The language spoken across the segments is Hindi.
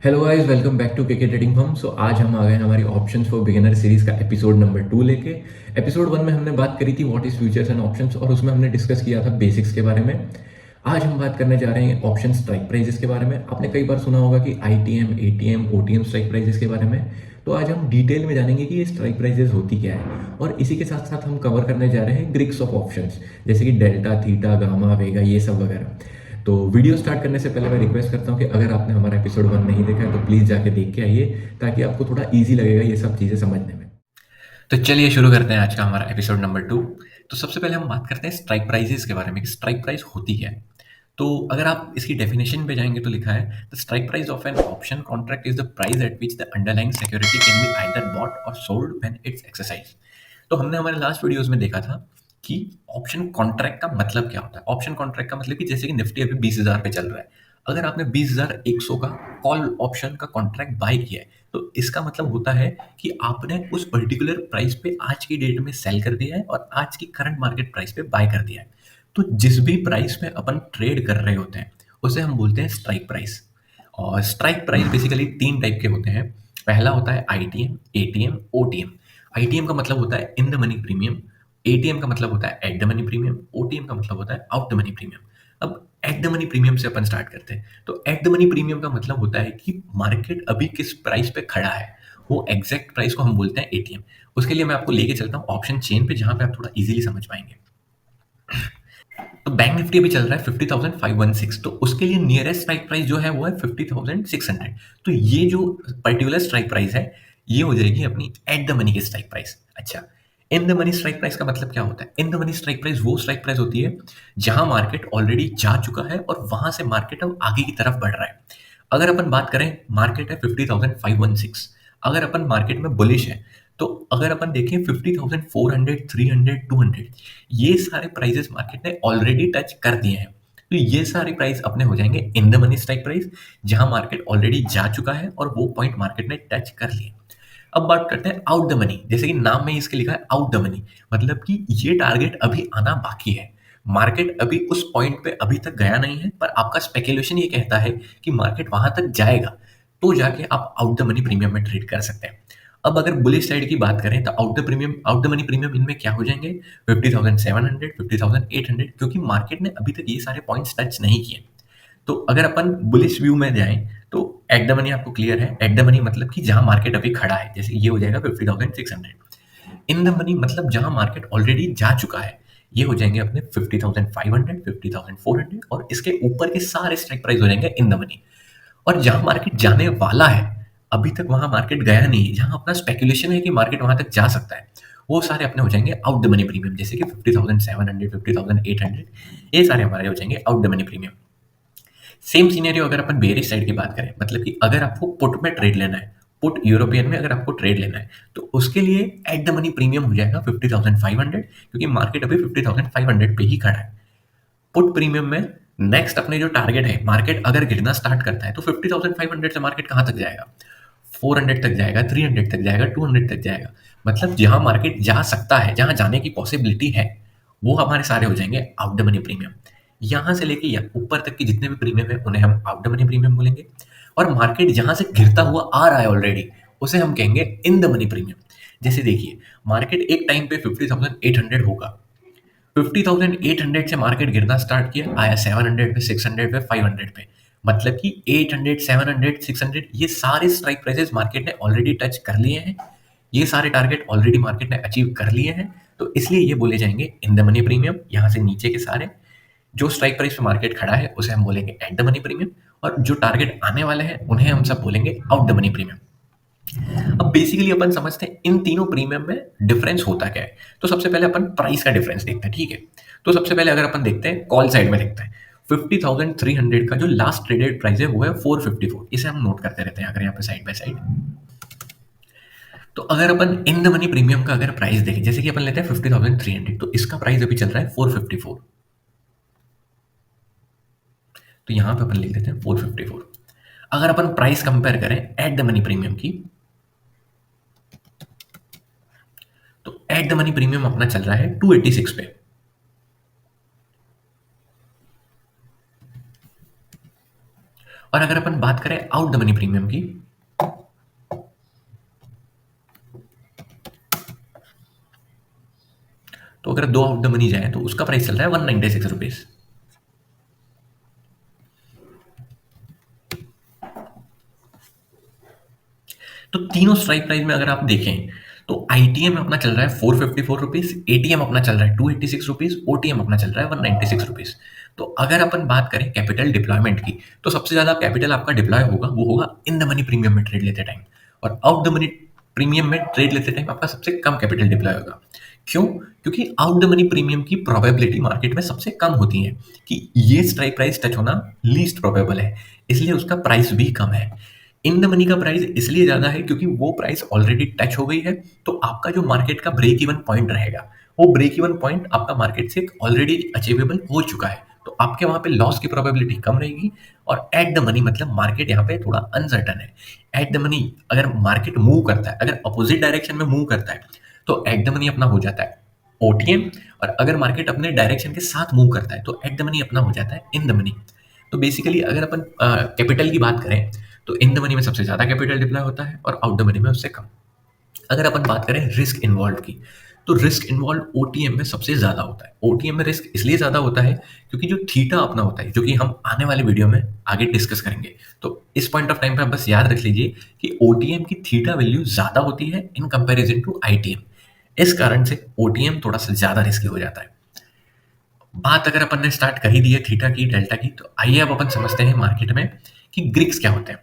Hello guys, welcome back to KK trading firm. आज हम आ गए हैं हमारी ऑप्शंस फॉर बिगिनर सीरीज का एपिसोड नंबर 2 लेके। एपिसोड 1 में हमने बात करी थी what is futures and options, और उसमें हमने डिस्कस किया था बेसिक्स के बारे में। आज हम बात करने जा रहे हैं ऑप्शन स्ट्राइक प्राइजेस के बारे में। आपने कई बार सुना होगा कि ITM, ATM, OTM strike prices के बारे में। तो आज हम डिटेल में जानेंगे कि ये स्ट्राइक प्राइजेस होती क्या है, और इसी के साथ साथ हम कवर करने जा रहे हैं ग्रिक्स ऑफ ऑप्शंस, जैसे कि डेल्टा, थीटा, गामा, वेगा, ये सब वगैरह। तो वीडियो स्टार्ट करने से पहले मैं रिक्वेस्ट करता हूँ कि अगर आपने हमारा एपिसोड 1 नहीं देखा है तो प्लीज़ जाके देख के आइए, ताकि आपको थोड़ा ईजी लगेगा ये सब चीज़ें समझने में। तो चलिए शुरू करते हैं आज का हमारा एपिसोड नंबर 2। तो सबसे पहले हम बात करते हैं स्ट्राइक प्राइजेस के बारे में कि स्ट्राइक प्राइस होती क्या है। तो अगर आप इसकी डेफिनेशन पे जाएंगे तो लिखा है the strike price of an option contract is the price at which the underlying security can be either bought or sold when it's exercise. तो हमने हमारे लास्ट वीडियोस में देखा था कि ऑप्शन कॉन्ट्रैक्ट का मतलब क्या होता है। ऑप्शन कॉन्ट्रैक्ट का मतलब कि जैसे कि निफ्टी अभी 20,000 पे चल रहा है, अगर आपने 20,100 का कॉल ऑप्शन का कॉन्ट्रैक्ट बाय किया है, तो इसका मतलब होता है कि आपने उस पर्टिकुलर प्राइस पे आज की डेट में सेल कर दिया है और आज की करंट मार्केट प्राइस पे बाय कर दिया है। तो जिस भी प्राइस पे अपन ट्रेड कर रहे होते हैं उसे हम बोलते हैं स्ट्राइक प्राइस। और स्ट्राइक प्राइस बेसिकली 3 टाइप के होते हैं। पहला होता है आईटीएम, एटीएम, ओटीएम। आईटीएम का मतलब होता है in the money premium, ATM का मतलब होता है at the money premium, OTM का मतलब होता है आउट द मनी प्रीमियम। अब एट द मनी प्रीमियम से अपन स्टार्ट करते हैं। तो एट द मनी प्रीमियम का मतलब होता है कि मार्केट अभी किस प्राइस पे खड़ा है, वो एग्जैक्ट प्राइस को हम बोलते हैं एटीएम। उसके लिए मैं आपको लेके चलता हूँ ऑप्शन चेन पे, जहां पे आप थोड़ा इजीली समझ पाएंगे। तो बैंक निफ्टी अभी चल रहा है 50,516, तो उसके लिए नियरेस्ट स्ट्राइक प्राइस जो है वो है 50,600। तो ये जो पर्टिकुलर स्ट्राइक प्राइस है, ये हो जाएगी अपनी एट द मनी की स्ट्राइक प्राइस। अच्छा, in the money strike price का मतलब क्या होता है? In the money strike price वो स्ट्राइक प्राइस होती है जहां मार्केट ऑलरेडी जा चुका है और वहां से मार्केट अब आगे की तरफ बढ़ रहा है। अगर अपन बात करें, मार्केट है 50,516, अगर अपन मार्केट में बुलिश है, तो अगर अपन देखें 50,400, 300, 200, ये सारे प्राइजेस मार्केट ने ऑलरेडी टच कर दिए हैं। तो ये सारे प्राइस अपने हो जाएंगे in the money strike price, जहां मार्केट ऑलरेडी जा चुका है और वो पॉइंट मार्केट ने टच कर लिए। अब बात करते हैं आउट द मनी। जैसे कि नाम में इसके लिखा है आउट द मनी, मतलब कि ये टारगेट अभी आना बाकी है। मार्केट अभी उस पॉइंट पे अभी तक गया नहीं है, पर आपका स्पेकुलेशन ये कहता है कि मार्केट वहां तक जाएगा, तो जाके आप आउट द मनी प्रीमियम में ट्रेड कर सकते हैं। अब अगर बुलिश साइड की बात करें तो आउट द मनी प्रीमियम इनमें क्या हो जाएंगे? 50,700, 50,800, क्योंकि मार्केट ने अभी तक ये सारे पॉइंट्स टच नहीं किए। तो अगर अपन बुलिश व्यू में जाएं तो एट द मनी आपको क्लियर है। एट द मनी मतलब कि जहां मार्केट अभी खड़ा है, जैसे ये हो जाएगा 50,600। इन द मनी मतलब जहां मार्केट ऑलरेडी जा चुका है, ये हो जाएंगे अपने 50,500, 50,400, और इसके ऊपर के सारे स्ट्राइक प्राइस हो जाएंगे इन द मनी। और जहां मार्केट जाने वाला है, अभी तक वहां मार्केट गया नहीं, जहां अपना स्पेकुलेशन है कि मार्केट वहां तक जा सकता है, वो सारे अपने हो जाएंगे आउट द मनी प्रीमियम। जैसे कि 50,700, 50,800, ये सारे हमारे हो जाएंगे out the money premium. Same scenario अगर अपन बेरिश साइड की बात करें, मतलब कि अगर आपको पुट में ट्रेड लेना है, पुट यूरोपियन में अगर आपको ट्रेड लेना है, तो उसके लिए एट द मनी प्रीमियम हो जाएगा 50,500, क्योंकि मार्केट अभी 50,500 पे ही खड़ा है। पुट प्रीमियम में नेक्स्ट अपने जो टारगेट है, मार्केट अगर गिरना स्टार्ट करता है तो 50,500 से मार्केट कहां तक जाएगा? 400 तक जाएगा, 300 तक जाएगा, 200 तक जाएगा। मतलब जहां मार्केट जा सकता है, जहां जाने की पॉसिबिलिटी है, वो हमारे सारे हो जाएंगे आउट द मनी प्रीमियम। यहां से लेके यहाँ ऊपर तक की जितने भी प्रीमियम है उन्हें हम आउट द मनी प्रीमियम बोलेंगे। और मार्केट जहां से गिरता हुआ आ रहा है ऑलरेडी, उसे हम कहेंगे इन द मनी प्रीमियम। जैसे देखिए, मार्केट एक टाइम पे 50,800 होगा, 50,800 से मार्केट गिरना स्टार्ट किया, आया 700 पे, 600 पे, 500 पे। मतलब कि 800, 700, 600, ये सारे स्ट्राइक प्राइसेस मार्केट ने ऑलरेडी टच कर लिए हैं। ये सारे टारगेट ऑलरेडी मार्केट ने अचीव कर लिए हैं। तो इसलिए ये बोले जाएंगे इन द मनी प्रीमियम। यहाँ से नीचे के सारे जो स्ट्राइक प्राइस पे मार्केट खड़ा है उसे हम बोलेंगे एट द मनी प्रीमियम, और जो टारगेट आने वाले हैं उन्हें हम सब बोलेंगे आउट द मनी प्रीमियम। अब बेसिकली अपन समझते हैं इन तीनों प्रीमियम में डिफरेंस होता क्या है। तो सबसे पहले अपन प्राइस का डिफरेंस देखते हैं, ठीक है। तो सबसे पहले अगर अपन देखते हैं कॉल साइड में देखते हैं, 50,300 का जो लास्ट ट्रेडेड प्राइस है वो है 454। इसे हम नोट करते रहते हैं अगर यहाँ पे साइड बाय साइड। तो अगर अपन इन द मनी प्रीमियम का अगर प्राइस देखें, जैसे कि अपन लेते हैं 50,300, तो इसका प्राइस अभी चल रहा है 454। तो यहां पे अपन लिख देते हैं 454। अगर अपन प्राइस कंपेयर करें एट द मनी प्रीमियम की, तो एट द मनी प्रीमियम अपना चल रहा है 286 पे। और अगर अपन बात करें आउट द मनी प्रीमियम की, तो अगर 2 आउट द मनी जाए तो उसका प्राइस चल रहा है 196 रुपीज। तो तीनों स्ट्राइक प्राइस में अगर आप देखें तो आईटीएम अपना चल रहा है 454 रुपीज, एटीएम अपना चल रहा है 286 रुपीज, ओटीएम अपना चल रहा है 196 रुपीज। तो अगर अपन बात करें कैपिटल डिप्लॉयमेंट की, तो सबसे ज्यादा कैपिटल आपका डिप्लॉय होगा वो होगा इन द मनी प्रीमियम में ट्रेड लेते टाइम, और आउट द मनी प्रीमियम में ट्रेड लेते टाइम आपका सबसे कम कैपिटल डिप्लॉय होगा। क्यों? क्योंकि आउट द मनी प्रीमियम की प्रोबेबिलिटी मार्केट में सबसे कम होती है कि ये स्ट्राइक प्राइस टच होना लीस्ट प्रोबेबल है, इसलिए उसका प्राइस भी कम है। इन द मनी का प्राइस इसलिए ज्यादा है क्योंकि वो प्राइस ऑलरेडी टच हो गई है, तो आपका जो मार्केट का ब्रेक इवन पॉइंट रहेगा, वो ब्रेक इवन पॉइंट आपका मार्केट से ऑलरेडी अचीवेबल हो चुका है, तो आपके वहां पे लॉस की प्रोबेबिलिटी कम रहेगी। और एट द मनी मतलब मार्केट यहाँ पे थोड़ा अनसर्टन है। एट द मनी अगर मार्केट मूव करता है, अगर अपोजिट डायरेक्शन में मूव करता है, तो एट द मनी अपना हो जाता है ओटीएम, और अगर मार्केट अपने डायरेक्शन के साथ मूव करता है तो एट द मनी अपना हो जाता है इन द मनी। तो बेसिकली अगर अपन कैपिटल की बात करें तो इन द मनी में सबसे ज्यादा कैपिटल डिप्लॉय होता है और आउट द मनी में उससे कम। अगर अपन बात करें रिस्क इन्वॉल्व की, तो रिस्क इन्वॉल्व ओटीएम में सबसे ज्यादा होता है। ओटीएम में रिस्क इसलिए ज्यादा होता है क्योंकि जो थीटा अपना होता है, जो कि हम आने वाले वीडियो में आगे डिस्कस करेंगे, तो इस पॉइंट ऑफ टाइम पे आप बस याद रख लीजिए कि ओटीएम की थीटा वैल्यू ज्यादा होती है इन कंपैरिजन टू आईटीएम। इस कारण से ओटीएम थोड़ा सा ज्यादा रिस्की हो जाता है। बात अगर अपन ने स्टार्ट कर ही दी है थीटा की, डेल्टा की, तो आइए अब अपन समझते हैं मार्केट में कि ग्रिक्स क्या होते हैं।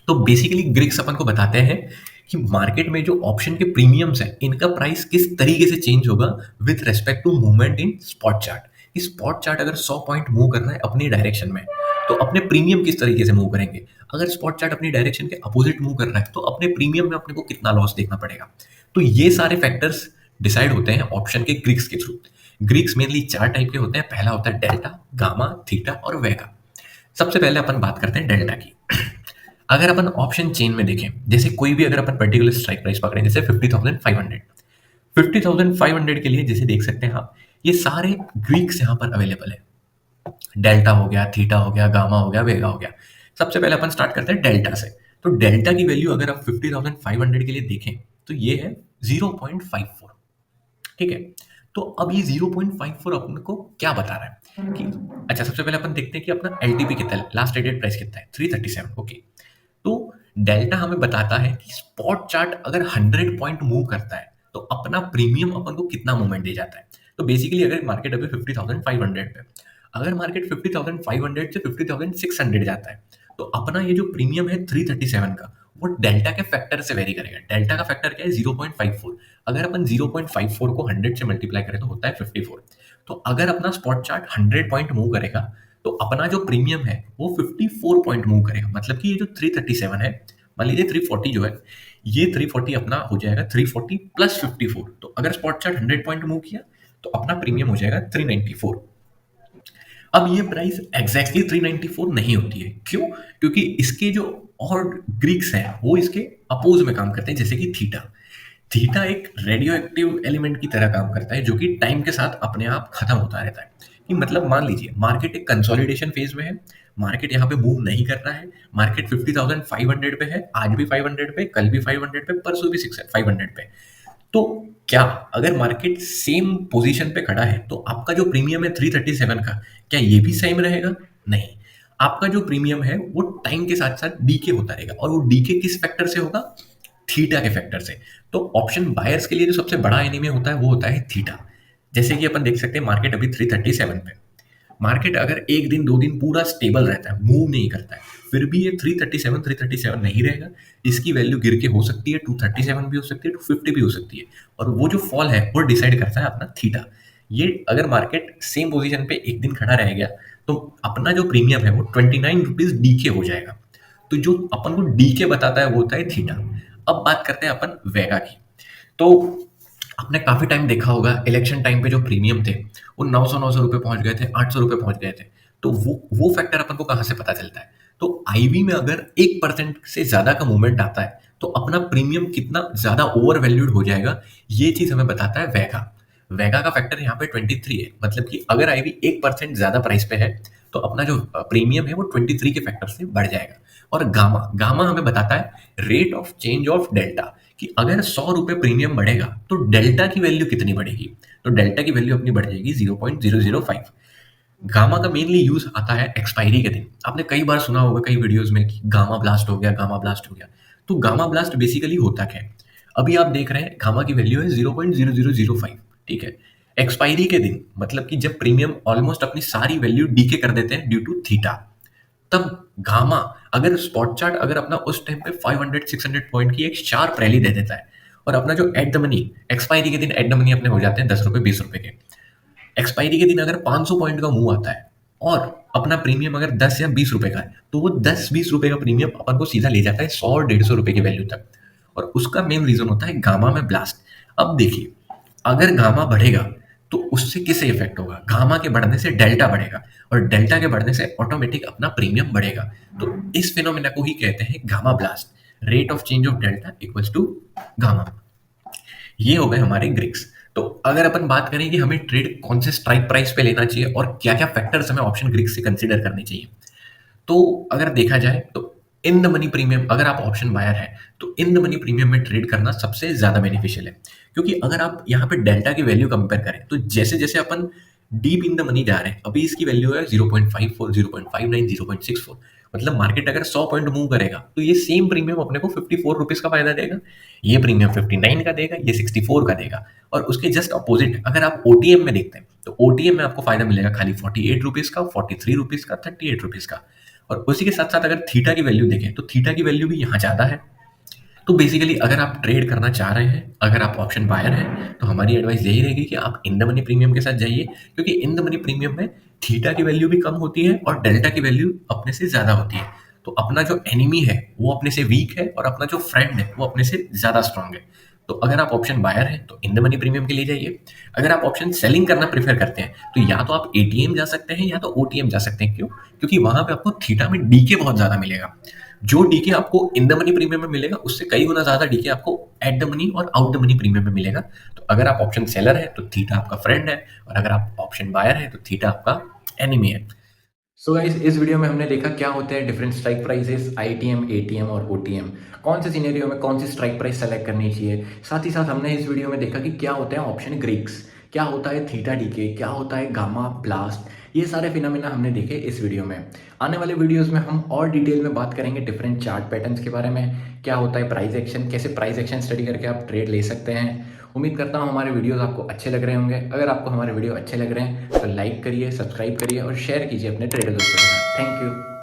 तो बेसिकली ग्रिक्स अपन को बताते हैं कि मार्केट में जो ऑप्शन के प्रीमियम्स हैं, इनका प्राइस किस तरीके से चेंज होगा with respect to movement in spot chart. Spot chart अगर 100 पॉइंट मूव कर रहा है अपनी डायरेक्शन में, तो अपने प्रीमियम किस तरीके से मूव करेंगे। अगर स्पॉट चार्ट अपनी डायरेक्शन के अपोजिट मूव कर रहा है तो अपने प्रीमियम में अपने को कितना लॉस देखना पड़ेगा। तो ये सारे फैक्टर्स डिसाइड होते हैं ऑप्शन के ग्रिक्स के थ्रू। ग्रिक्स मेनली 4 टाइप के होते हैं। पहला होता है डेल्टा, गामा, थीटा और वेगा। सबसे पहले अपन बात करते हैं डेल्टा की। अगर अपन ऑप्शन चेन में देखें, जैसे कोई भी अगर अपन पर्टिकुलर स्ट्राइक प्राइस पकड़ें, जैसे 50,500 के लिए जैसे देख सकते हैं आप, ये सारे ग्रीक्स यहाँ पर अवेलेबल है। डेल्टा हो गया, थीटा हो गया, गामा हो गया, वेगा हो गया। सबसे पहले अपन स्टार्ट करते हैं डेल्टा से। तो डेल्टा की वैल्यू अगर आप 50,500 के लिए देखें तो ये है 0.54। ठीक है, तो अब ये 0.54 अपन को क्या बता रहा है कि, अच्छा सबसे पहले अपन देखते हैं कि अपना एलटीपी कितना है, लास्ट ट्रेडेड प्राइस कितना है, 337। ओके, तो डेल्टा हमें बताता है कि स्पॉट चार्ट अगर 100 पॉइंट मूव करता है तो अपना प्रीमियम अपन को कितना मूवमेंट दे जाता है। तो बेसिकली अगर मार्केट अभी 50,500 पे, अगर मार्केट 50,500 से 50,600 जाता है, तो अपना ये जो प्रीमियम है 337 का, वो डेल्टा के फैक्टर से वेरी करेगा। डेल्टा का फैक्टर क्या है, 0.54। अगर अपन 0.54 को 100 से मल्टीप्लाई करें तो होता है 54। तो अगर अपना स्पॉट चार्ट 100 पॉइंट मूव करेगा तो अपना जो प्रीमियम है वो 54 पॉइंट मूव करेगा। मतलब कि ये जो 337 है, मान लीजिए 340 जो है, ये 340 अपना हो जाएगा 340 प्लस 54। तो अगर स्पॉट चार्ट 100 पॉइंट मूव किया तो अपना प्रीमियम हो जाएगा 394। अब ये प्राइस एग्जैक्टली 394 नहीं होती है। क्यों? क्योंकि इसके जो और ग्रीक्स हैं वो इसके अपोज में काम करते हैं, जैसे कि थीटा। थीटा एक रेडियो एक्टिव एलिमेंट की तरह काम करता है, जो कि टाइम के साथ अपने आप खत्म होता रहता है। कि मतलब मान लीजिए मार्केट एक कंसोलिडेशन फेज में है, मार्केट यहाँ पे मूव नहीं कर रहा है, मार्केट 50,500 पे है, आज भी 500 पे, कल भी 500 पे, परसों भी 500 पे। तो क्या अगर मार्केट सेम पोजीशन पे खड़ा है तो आपका जो प्रीमियम है 337 का, क्या ये भी सेम रहेगा? नहीं, आपका जो प्रीमियम है वो टाइम के साथ साथ डीके होता रहेगा। और वो डीके किस फैक्टर से होगा? थीटा के फैक्टर से। तो ऑप्शन बायर्स के लिए जो सबसे बड़ा एनीमे होता है वो होता है थीटा। जैसे कि अपन देख सकते हैं मार्केट अभी 337 पे, मार्केट अगर एक दिन दो दिन पूरा स्टेबल रहता है, मूव नहीं करता है, फिर भी ये 337 नहीं रहेगा। इसकी वैल्यू गिर के हो सकती है 237 भी हो सकती है, 250 भी हो सकती है। और वो जो फॉल है वो डिसाइड करता है अपना थीटा। ये अगर मार्केट सेम पोजीशन पे एक दिन खड़ा रह गया तो अपना जो प्रीमियम है वो 29 रुपीज डीके हो जाएगा। तो जो अपन को डीके बताता है वो होता है थीटा। अब बात करते हैं अपन वेगा की। तो आपने काफी टाइम देखा होगा इलेक्शन टाइम पे जो प्रीमियम थे वो 900 रुपए पहुंच गए थे, 800 रुपए पहुंच गए थे। तो वो फैक्टर अपन को कहां से पता चलता है? तो आईवी में अगर 1% से ज्यादा का मूवमेंट आता है तो अपना प्रीमियम कितना ज्यादा ओवर वैल्यूड हो जाएगा, ये चीज हमें बताता है वेगा। वेगा का फैक्टर यहाँ पे 23 है, मतलब कि अगर आईवी 1% ज्यादा प्राइस पे है तो अपना जो प्रीमियम है वो 23 के फैक्टर से बढ़ जाएगा। और गामा गामा हमें बताता है rate of change of delta, कि अगर 100 रुपए प्रीमियम बढ़ेगा तो डेल्टा की वैल्यू कितनी बढ़ेगी। तो डेल्टा की वैल्यू अपनी बढ़ जाएगी 0.005। गामा का मेनली यूज आता है एक्सपायरी के दिन। आपने कई बार सुना होगा कई वीडियोस में कि गामा ब्लास्ट हो गया, गामा ब्लास्ट हो गया। तो गामा ब्लास्ट बेसिकली होता क्या है? अभी आप देख रहे हैं गामा की वैल्यू है 0.0005, ठीक है। एक्सपायरी के दिन मतलब कि जब प्रीमियम ऑलमोस्ट अपनी सारी वैल्यू डीके कर देते हैं ड्यू टू थीटा, तब गामा अगर स्पॉट चार्ट अगर अपना उस टाइम पे 500-600 पॉइंट की एक शार्प रैली दे देता है और अपना जो एट द मनी एक्सपायरी के दिन एट द मनी अपने हो जाते हैं 10 रुपए 20 रुपए के, एक्सपायरी के दिन अगर 500 पॉइंट का मूव आता है और अपना प्रीमियम अगर 10 या 20 रुपए का है तो वो 10-20 रुपए का प्रीमियम अपन को सीधा ले जाता है 100-150 रुपए की वैल्यू तक। और उसका मेन रीजन होता है गामा में ब्लास्ट। अब देखिए, अगर गामा बढ़ेगा तो उससे किसे इफेक्ट होगा? गामा के बढ़ने से डेल्टा बढ़ेगा और डेल्टा के बढ़ने से ऑटोमेटिक अपना प्रीमियम बढ़ेगा। तो इस फिनोमेना को ही कहते हैं gamma blast. Rate of change of delta equals to gamma. ये हो गए हमारे ग्रिक्स। तो अगर अपन बात करें कि हमें ट्रेड कौन से स्ट्राइक प्राइस पे लेना चाहिए और क्या क्या फैक्टर्स हमें ऑप्शन ग्रिक्स से कंसीडर करने चाहिए, तो अगर देखा जाए तो इन द मनी प्रीमियम, अगर आप ऑप्शन बायर है तो इन द मनी प्रीमियम में ट्रेड करना सबसे ज्यादा बेनिफिशियल है। क्योंकि अगर आप यहाँ पे डेल्टा की वैल्यू कंपेयर करें तो जैसे जैसे अपन डीप इन द मनी जा रहे हैं, अभी इसकी वैल्यू है 0.54, 0.59, 0.64, मतलब मार्केट अगर 100 पॉइंट मूव करेगा तो ये सेम प्रीमियम अपने को 54 रुपीज का फायदा देगा, ये प्रीमियम 59 का देगा, ये 64 का देगा। और उसके जस्ट अपोजिट अगर आप ओटीएम में देखते हैं तो ओटीएम में आपको फायदा मिलेगा खाली 48 रुपीज का, 43 रुपीज का, 38 रुपीज का। और उसी के साथ साथ अगर थीटा की वैल्यू देखें तो थीटा की वैल्यू भी यहाँ ज़्यादा है। तो बेसिकली अगर आप ट्रेड करना चाह रहे हैं, अगर आप ऑप्शन बायर हैं, तो हमारी एडवाइस यही रहेगी कि आप इन द मनी प्रीमियम के साथ जाइए, क्योंकि इन द मनी प्रीमियम में थीटा की वैल्यू भी कम होती है और डेल्टा की वैल्यू अपने से ज़्यादा होती है। तो अपना जो एनिमी है वो अपने से वीक है और अपना जो फ्रेंड है वो अपने से ज़्यादा स्ट्रांग है। तो अगर आप ऑप्शन बायर हैं तो इन द मनी प्रीमियम के लिए जाइए। अगर आप ऑप्शन सेलिंग करना प्रेफर करते हैं तो या तो आप एटीएम जा सकते हैं या तो ओटीएम जा सकते हैं। क्यों? क्योंकि वहां पे आपको थीटा में डीके बहुत ज्यादा मिलेगा। जो डीके आपको इन द मनी प्रीमियम में मिलेगा उससे कई गुना ज्यादा डीके आपको एट द मनी और आउट द मनी प्रीमियम में मिलेगा। तो अगर आप ऑप्शन सेलर है तो थीटा आपका फ्रेंड है, और अगर आप ऑप्शन बायर है तो थीटा आपका एनिमी है। सो गाइस, इस वीडियो में हमने देखा क्या होते हैं different strike prices, ITM, ATM और ओटीएम, कौन से सिनेरियो में कौन सी स्ट्राइक प्राइस सेलेक्ट करनी चाहिए। साथ ही साथ हमने इस वीडियो में देखा कि क्या होते हैं ऑप्शन ग्रीक्स, क्या होता है थीटा डीके, क्या होता है गामा ब्लास्ट। ये सारे फिनोमेना हमने देखे इस वीडियो में। आने वाले वीडियोस में हम और डिटेल में बात करेंगे डिफरेंट चार्ट पैटर्न्स के बारे में, क्या होता है प्राइस एक्शन, कैसे प्राइस एक्शन स्टडी करके आप ट्रेड ले सकते हैं। उम्मीद करता हूँ हमारे वीडियोस आपको अच्छे लग रहे होंगे। अगर आपको हमारे वीडियो अच्छे लग रहे हैं तो लाइक करिए, सब्सक्राइब करिए और शेयर कीजिए अपने ट्रेडर दोस्तों के साथ। Thank you.